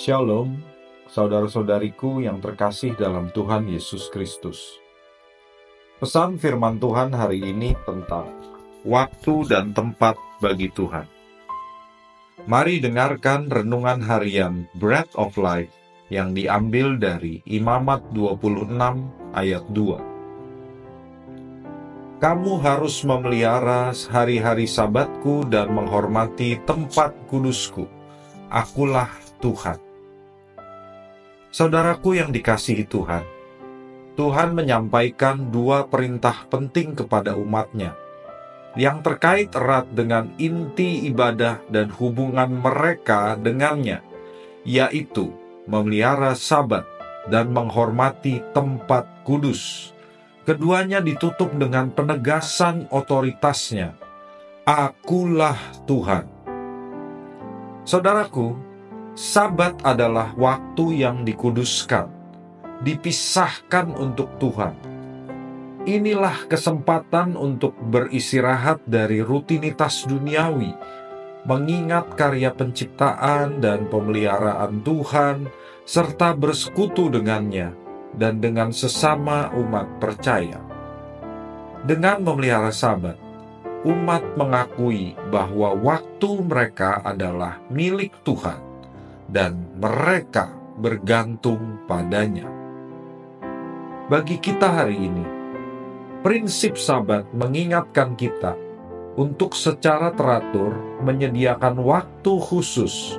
Shalom, saudara-saudariku yang terkasih dalam Tuhan Yesus Kristus. Pesan firman Tuhan hari ini tentang waktu dan tempat bagi Tuhan. Mari dengarkan renungan harian Bread of Life yang diambil dari Imamat 26 ayat 2. Kamu harus memelihara hari-hari Sabatku dan menghormati tempat kudusku. Akulah Tuhan. Saudaraku yang dikasihi Tuhan, Tuhan menyampaikan dua perintah penting kepada umatnya, yang terkait erat dengan inti ibadah dan hubungan mereka dengannya, yaitu memelihara Sabat dan menghormati tempat kudus. Keduanya ditutup dengan penegasan otoritasnya, Akulah Tuhan. Saudaraku, Sabat adalah waktu yang dikuduskan, dipisahkan untuk Tuhan. Inilah kesempatan untuk beristirahat dari rutinitas duniawi, mengingat karya penciptaan dan pemeliharaan Tuhan, serta bersekutu dengannya dan dengan sesama umat percaya. Dengan memelihara Sabat, umat mengakui bahwa waktu mereka adalah milik Tuhan, dan mereka bergantung padanya. Bagi kita hari ini, prinsip Sabat mengingatkan kita untuk secara teratur menyediakan waktu khusus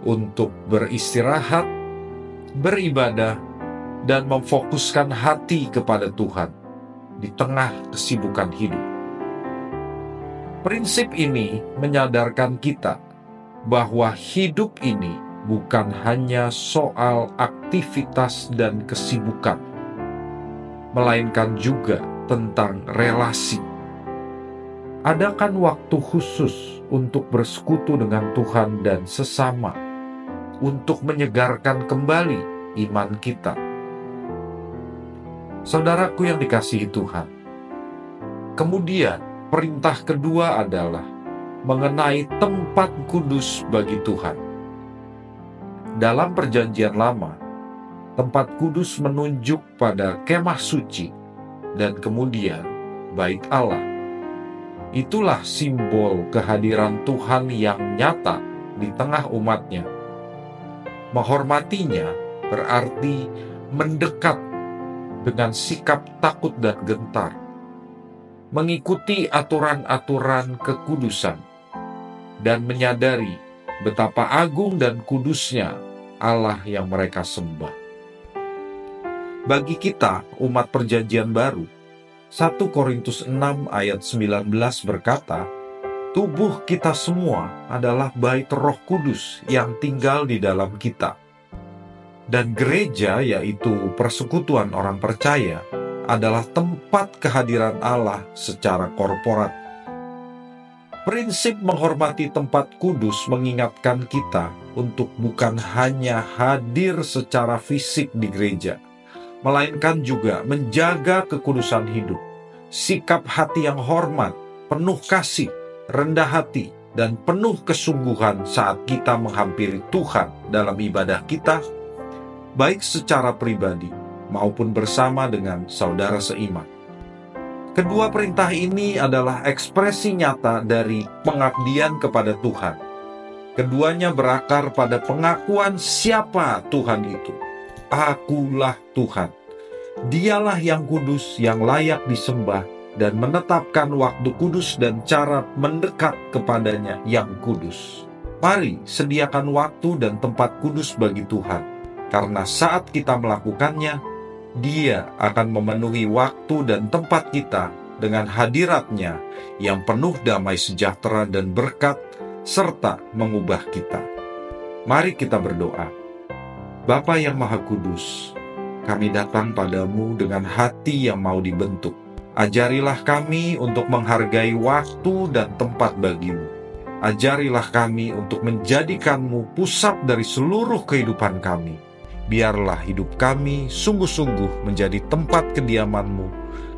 untuk beristirahat, beribadah, dan memfokuskan hati kepada Tuhan di tengah kesibukan hidup. Prinsip ini menyadarkan kita bahwa hidup ini bukan hanya soal aktivitas dan kesibukan, melainkan juga tentang relasi. Adakan waktu khusus untuk bersekutu dengan Tuhan dan sesama, untuk menyegarkan kembali iman kita. Saudaraku yang dikasihi Tuhan, kemudian perintah kedua adalah mengenai tempat kudus bagi Tuhan. Dalam Perjanjian Lama, tempat kudus menunjuk pada kemah suci dan kemudian Bait Allah. Itulah simbol kehadiran Tuhan yang nyata di tengah umatnya. Menghormatinya berarti mendekat dengan sikap takut dan gentar, mengikuti aturan-aturan kekudusan, dan menyadari betapa agung dan kudusnya Allah yang mereka sembah. Bagi kita, umat Perjanjian Baru, 1 Korintus 6 ayat 19 berkata, tubuh kita semua adalah bait Roh Kudus yang tinggal di dalam kita. Dan gereja, yaitu persekutuan orang percaya, adalah tempat kehadiran Allah secara korporat. Prinsip menghormati tempat kudus mengingatkan kita untuk bukan hanya hadir secara fisik di gereja, melainkan juga menjaga kekudusan hidup, sikap hati yang hormat, penuh kasih, rendah hati, dan penuh kesungguhan saat kita menghampiri Tuhan dalam ibadah kita, baik secara pribadi maupun bersama dengan saudara seiman. Kedua perintah ini adalah ekspresi nyata dari pengabdian kepada Tuhan. Keduanya berakar pada pengakuan siapa Tuhan itu. Akulah Tuhan. Dialah yang kudus, yang layak disembah, dan menetapkan waktu kudus dan cara mendekat kepadanya yang kudus. Mari sediakan waktu dan tempat kudus bagi Tuhan, karena saat kita melakukannya, Dia akan memenuhi waktu dan tempat kita dengan hadiratnya yang penuh damai sejahtera dan berkat, serta mengubah kita. Mari kita berdoa. Bapa yang Maha Kudus, kami datang padamu dengan hati yang mau dibentuk. Ajarilah kami untuk menghargai waktu dan tempat bagimu. Ajarilah kami untuk menjadikanmu pusat dari seluruh kehidupan kami. Biarlah hidup kami sungguh-sungguh menjadi tempat kediaman-Mu,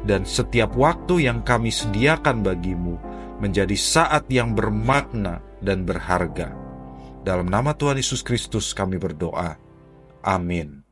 dan setiap waktu yang kami sediakan bagimu menjadi saat yang bermakna dan berharga. Dalam nama Tuhan Yesus Kristus kami berdoa. Amin.